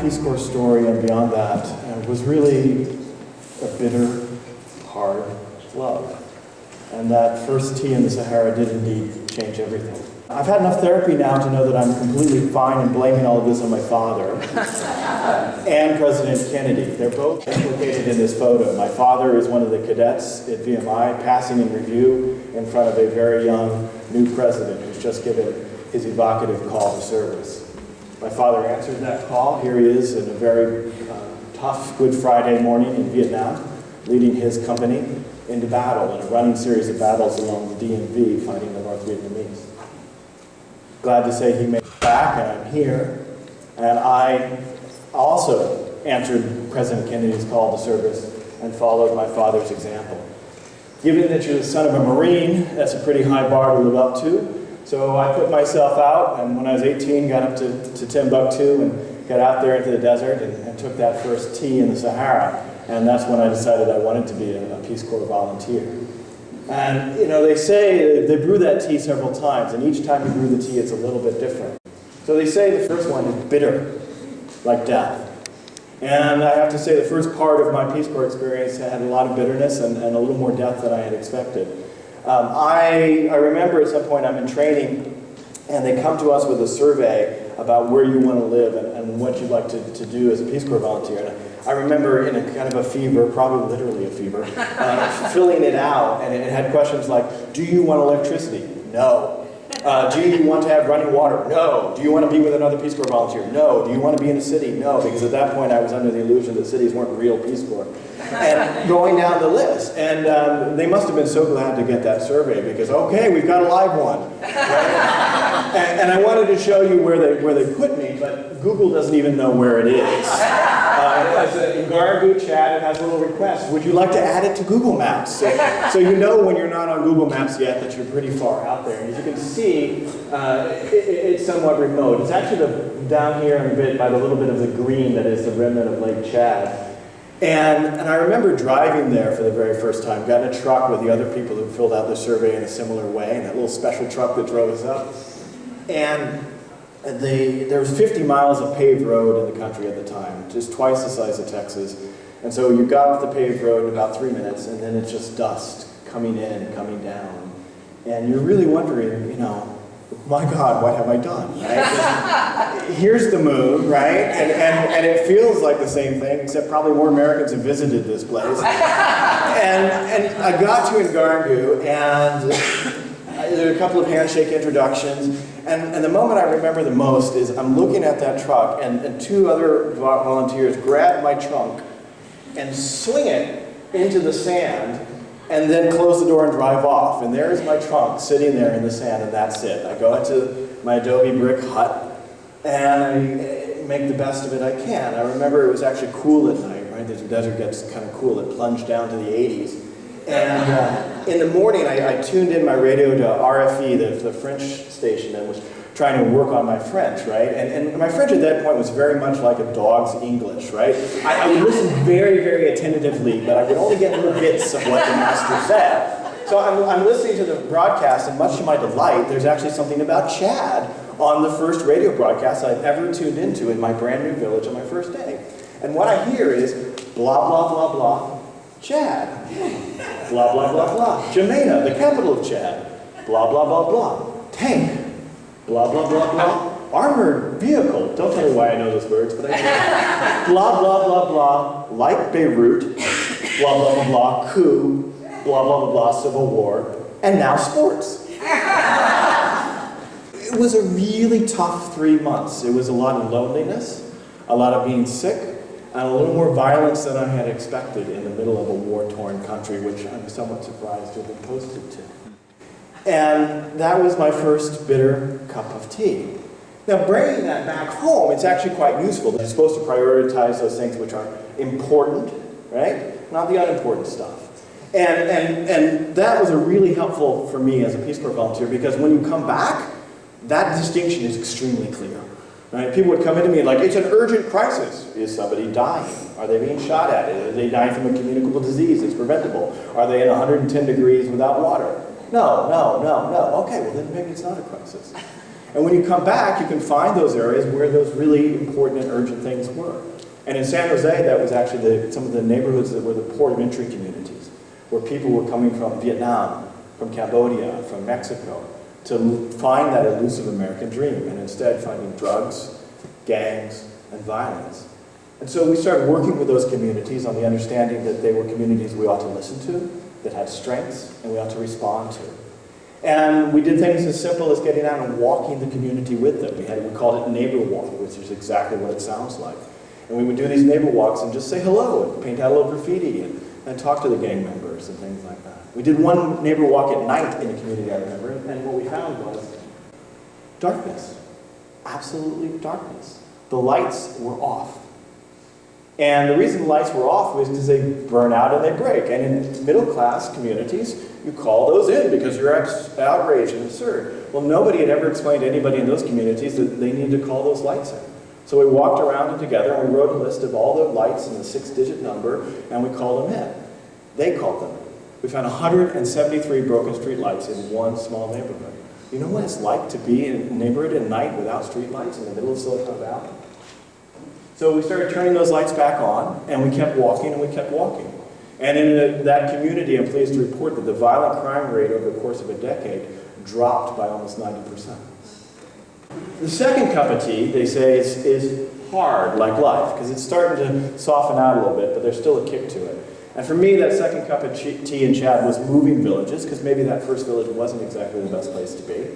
Peace Corps story and beyond that was really a bitter, hard love. And that first tea in the Sahara did indeed change everything. I've had enough therapy now to know that I'm completely fine in blaming all of this on my father and President Kennedy. They're both implicated in this photo. My father is one of the cadets at VMI, passing in review in front of a very young new president who's just given his evocative call to service. My father answered that call. Here he is in a very tough Good Friday morning in Vietnam, leading his company into battle in a running series of battles along the DMV fighting the North Vietnamese. Glad to say he made it back, and I'm here. And I also answered President Kennedy's call to service and followed my father's example. Given that you're the son of a Marine, that's a pretty high bar to live up to. So I put myself out, and when I was 18, got up to Timbuktu and got out there into the desert and took that first tea in the Sahara. And that's when I decided I wanted to be a Peace Corps volunteer. And, you know, they say they brew that tea several times, and each time you brew the tea, it's a little bit different. So they say the first one is bitter, like death. And I have to say the first part of my Peace Corps experience had a lot of bitterness and a little more death than I had expected. I remember at some point I'm in training, and they come to us with a survey about where you want to live and what you'd like to do as a Peace Corps volunteer. And I remember in a kind of a fever, probably literally a fever, filling it out, and it had questions like, do you want electricity? No. Do you want to have running water? No. Do you want to be with another Peace Corps volunteer? No. Do you want to be in a city? No, because at that point I was under the illusion that cities weren't real Peace Corps. And going down the list, and they must have been so glad to get that survey because, okay, we've got a live one. Right? And I wanted to show you where they put me, but Google doesn't even know where it is. In Ngargu chat, it has a little request. Would you like to add it to Google Maps? So you know when you're not on Google Maps yet that you're pretty far out there. And as you can see, it's somewhat remote. It's actually down here in a bit by the little bit of the green that is the remnant of Lake Chad. And I remember driving there for the very first time, got in a truck with the other people who filled out the survey in a similar way, and that little special truck that drove us up. And there was 50 miles of paved road in the country at the time, just twice the size of Texas. And so you got off the paved road in about 3 minutes, and then it's just dust coming in, coming down. And you're really wondering, you know, my God, what have I done? Right? Here's the moon, right? And it feels like the same thing, except probably more Americans have visited this place. And I got to Ngargu, and there were a couple of handshake introductions. And the moment I remember the most is I'm looking at that truck, and two other volunteers grab my trunk and swing it into the sand, and then close the door and drive off. And there's my trunk sitting there in the sand, and that's it. I go into my adobe brick hut, and I make the best of it I can. I remember it was actually cool at night, right? The desert gets kind of cool. It plunged down to the 80s. And in the morning, I tuned in my radio to RFE, the French station, and was trying to work on my French, right? And my French at that point was very much like a dog's English, right? I would listen very, very attentively, but I would only get little bits of what the master said. So I'm listening to the broadcast, and much to my delight, there's actually something about Chad on the first radio broadcast I've ever tuned into in my brand new village on my first day. And what I hear is blah, blah, blah, blah, Chad. Blah, blah, blah, blah. Jamena, the capital of Chad. Blah, blah, blah, blah. Tank. Blah, blah, blah, blah. Armored vehicle. Don't tell me why I know those words, but I do. Blah, blah, blah, blah. Like Beirut. Blah, blah, blah, blah. Coup. Blah, blah, blah, blah. Civil war. And now sports. It was a really tough 3 months. It was a lot of loneliness, a lot of being sick, and a little more violence than I had expected in the middle of a war-torn country, which I'm somewhat surprised to have been posted to. And that was my first bitter cup of tea. Now, bringing that back home, it's actually quite useful. You're supposed to prioritize those things which are important, right? Not the unimportant stuff. And that was a really helpful for me as a Peace Corps volunteer, because when you come back, that distinction is extremely clear. Right? People would come into me like, it's an urgent crisis. Is somebody dying? Are they being shot at? Are they dying from a communicable disease that's preventable? Are they in 110 degrees without water? No. Okay, well then maybe it's not a crisis. And when you come back, you can find those areas where those really important and urgent things were. And in San Jose, that was actually some of the neighborhoods that were the port of entry communities, where people were coming from Vietnam, from Cambodia, from Mexico, to find that elusive American dream, and instead finding drugs, gangs, and violence. And so we started working with those communities on the understanding that they were communities we ought to listen to, that had strengths, and we ought to respond to. And we did things as simple as getting out and walking the community with them. We called it neighbor walk, which is exactly what it sounds like. And we would do these neighbor walks and just say hello and paint out a little graffiti and talk to the gang members and things like that. We did one neighbor walk at night in the community, I remember, and what we found was darkness. Absolutely darkness. The lights were off. And the reason the lights were off was because they burn out and they break. And in middle-class communities, you call those in because you're outraged and absurd. Well, nobody had ever explained to anybody in those communities that they needed to call those lights in. So we walked around and together and we wrote a list of all the lights and the 6-digit number, and we called them in. They called them in. We found 173 broken street lights in one small neighborhood. You know what it's like to be in a neighborhood at night without street lights in the middle of Silicon Valley? So we started turning those lights back on, and we kept walking and we kept walking. And in that community, I'm pleased to report that the violent crime rate over the course of a decade dropped by almost 90%. The second cup of tea, they say, is hard, like life, because it's starting to soften out a little bit, but there's still a kick to it. And for me, that second cup of tea in Chad was moving villages, because maybe that first village wasn't exactly the best place to be.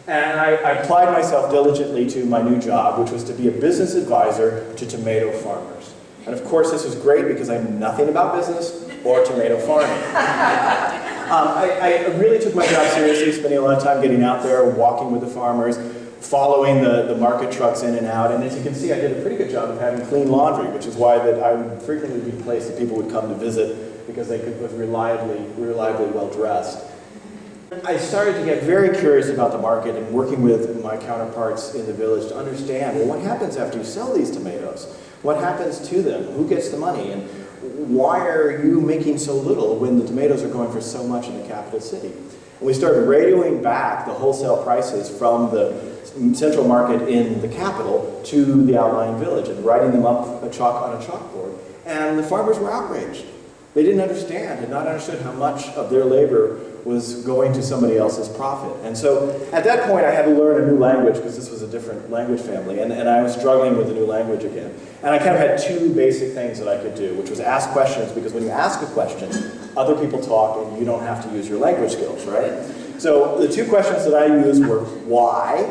And I applied myself diligently to my new job, which was to be a business advisor to tomato farmers. And of course, this was great because I knew nothing about business or tomato farming. I really took my job seriously, spending a lot of time getting out there, walking with the farmers, following the market trucks in and out. And as you can see, I did a pretty good job of having clean laundry, which is why that I would frequently be a place that people would come to visit because they was reliably well dressed. I started to get very curious about the market and working with my counterparts in the village to understand, well, what happens after you sell these tomatoes? What happens to them? Who gets the money? And why are you making so little when the tomatoes are going for so much in the capital city? And we started radioing back the wholesale prices from the central market in the capital to the outlying village and writing them up on a chalkboard. And the farmers were outraged. They didn't understand, had not understood how much of their labor was going to somebody else's profit. And so at that point I had to learn a new language because this was a different language family, and I was struggling with a new language again. And I kind of had two basic things that I could do, which was ask questions, because when you ask a question, other people talk and you don't have to use your language skills, right? So the two questions that I used were why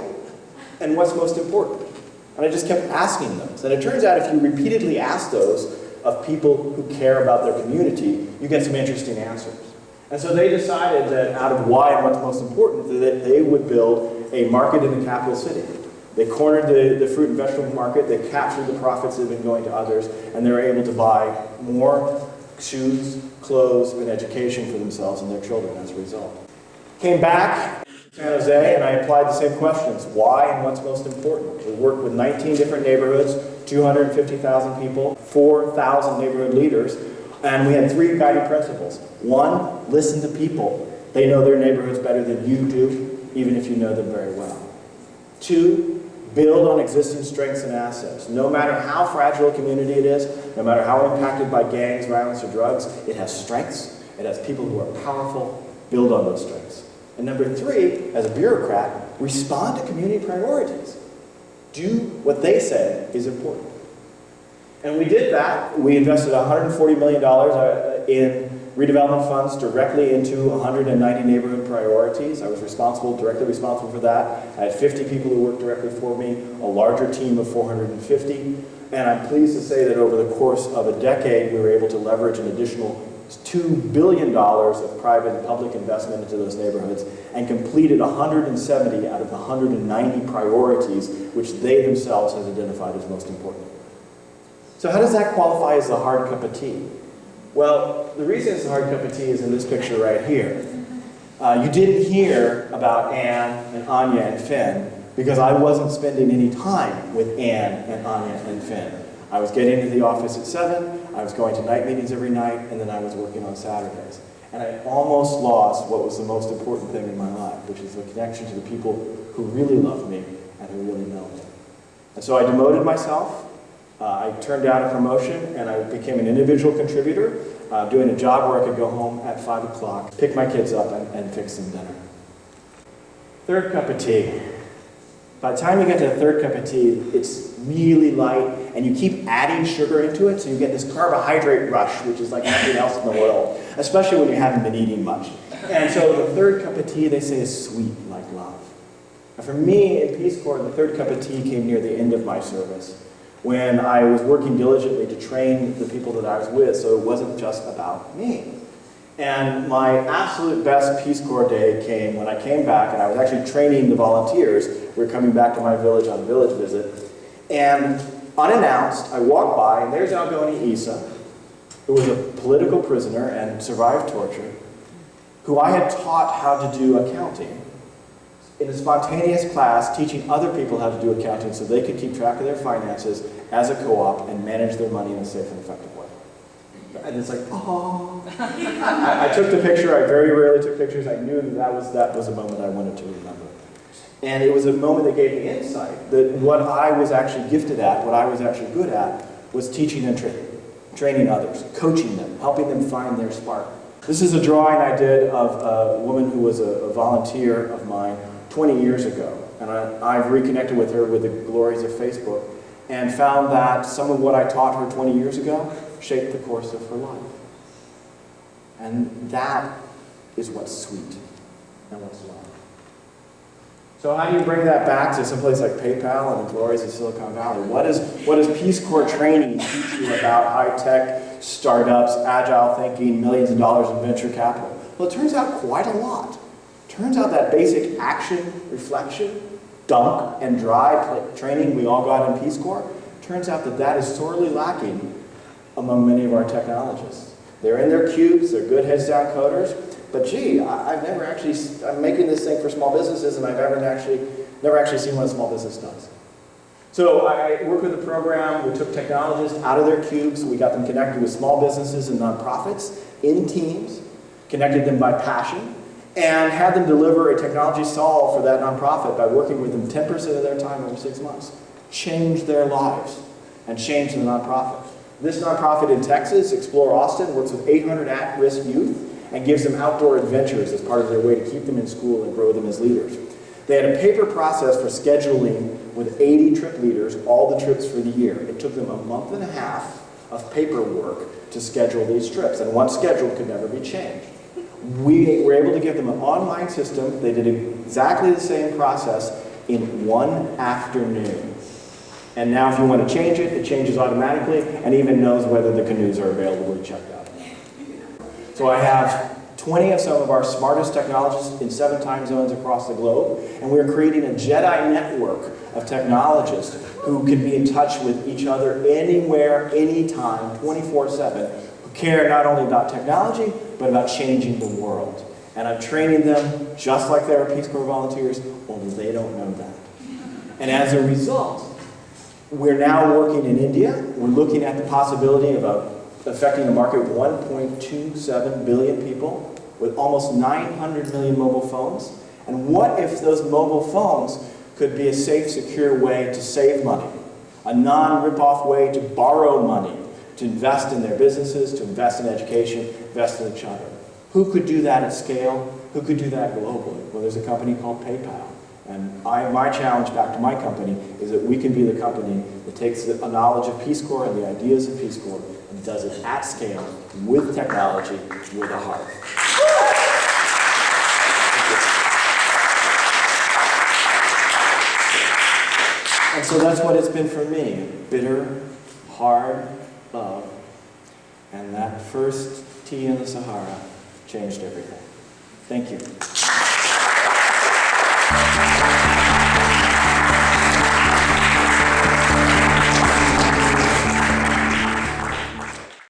and what's most important. And I just kept asking those. And it turns out if you repeatedly ask those of people who care about their community, you get some interesting answers. And so they decided that out of why and what's most important, that they would build a market in the capital city. They cornered the fruit and vegetable market, they captured the profits that had been going to others, and they were able to buy more shoes, clothes, and education for themselves and their children as a result. Came back to San Jose and I applied the same questions. Why and what's most important? We worked with 19 different neighborhoods, 250,000 people, 4,000 neighborhood leaders, and we had three guiding principles. One, listen to people. They know their neighborhoods better than you do, even if you know them very well. Two, build on existing strengths and assets. No matter how fragile a community it is, no matter how impacted by gangs, violence, or drugs, it has strengths, it has people who are powerful. Build on those strengths. And number three, as a bureaucrat, respond to community priorities. Do what they say is important. And we did that. We invested $140 million in redevelopment funds directly into 190 neighborhood priorities. I was directly responsible for that. I had 50 people who worked directly for me, a larger team of 450. And I'm pleased to say that over the course of a decade, we were able to leverage an additional $2 billion of private and public investment into those neighborhoods and completed 170 out of the 190 priorities which they themselves have identified as most important. So how does that qualify as a hard cup of tea? Well, the reason it's a hard cup of tea is in this picture right here. You didn't hear about Anne and Anya and Finn because I wasn't spending any time with Anne and Anya and Finn. I was getting into the office at 7, I was going to night meetings every night, and then I was working on Saturdays. And I almost lost what was the most important thing in my life, which is the connection to the people who really love me and who really know me. And so I demoted myself. I turned down a promotion, and I became an individual contributor, doing a job where I could go home at 5 o'clock, pick my kids up, and fix them dinner. Third cup of tea. By the time you get to the third cup of tea, it's really light, and you keep adding sugar into it, so you get this carbohydrate rush, which is like nothing else in the world, especially when you haven't been eating much. And so the third cup of tea, they say, is sweet like love. And for me, in Peace Corps, the third cup of tea came near the end of my service, when I was working diligently to train the people that I was with, so it wasn't just about me. And my absolute best Peace Corps day came when I came back, and I was actually training the volunteers. We were coming back to my village on a village visit, and unannounced, I walked by, and there's Algoni Isa, who was a political prisoner and survived torture, who I had taught how to do accounting in a spontaneous class, teaching other people how to do accounting so they could keep track of their finances as a co-op and manage their money in a safe and effective way. And it's like, oh. I took the picture. I very rarely took pictures. I knew that was a moment I wanted to remember. And it was a moment that gave me insight that what I was actually gifted at, what I was actually good at, was teaching and training others, coaching them, helping them find their spark. This is a drawing I did of a woman who was a volunteer of mine 20 years ago. And I've reconnected with her with the glories of Facebook and found that some of what I taught her 20 years ago shaped the course of her life. And that is what's sweet and what's love. So how do you bring that back to someplace like PayPal and the glories of Silicon Valley? What does Peace Corps training teach you about high-tech startups, agile thinking, millions of dollars in venture capital? Well, it turns out quite a lot. It turns out that basic action, reflection, dunk, and drive training we all got in Peace Corps, turns out that is sorely lacking among many of our technologists. They're in their cubes, they're good heads-down coders, but gee, I'm making this thing for small businesses, and I've never actually seen what a small business does. So I worked with the program. We took technologists out of their cubes. We got them connected with small businesses and nonprofits in teams, connected them by passion, and had them deliver a technology solve for that nonprofit by working with them 10% of their time over 6 months. Change their lives and change the nonprofit. This nonprofit in Texas, Explore Austin, works with 800 at-risk youth and gives them outdoor adventures as part of their way to keep them in school and grow them as leaders. They had a paper process for scheduling with 80 trip leaders all the trips for the year. It took them a month and a half of paperwork to schedule these trips, and once scheduled could never be changed. We were able to give them an online system. They did exactly the same process in one afternoon. And now if you want to change it, it changes automatically and even knows whether the canoes are available to be checked out. So I have 20 of some of our smartest technologists in 7 time zones across the globe, and we're creating a Jedi network of technologists who can be in touch with each other anywhere, anytime, 24/7, who care not only about technology, but about changing the world. And I'm training them just like they are Peace Corps volunteers, only they don't know that. And as a result, we're now working in India. We're looking at the possibility of affecting a market of 1.27 billion people with almost 900 million mobile phones. And what if those mobile phones could be a safe, secure way to save money, a non-rip-off way to borrow money, to invest in their businesses, to invest in education, invest in each other? Who could do that at scale? Who could do that globally? Well, there's a company called PayPal. And my challenge back to my company is that we can be the company that takes a knowledge of Peace Corps and the ideas of Peace Corps and does it at scale with technology, with a heart. And so that's what it's been for me. Bitter, hard love. And that first tea in the Sahara changed everything. Thank you.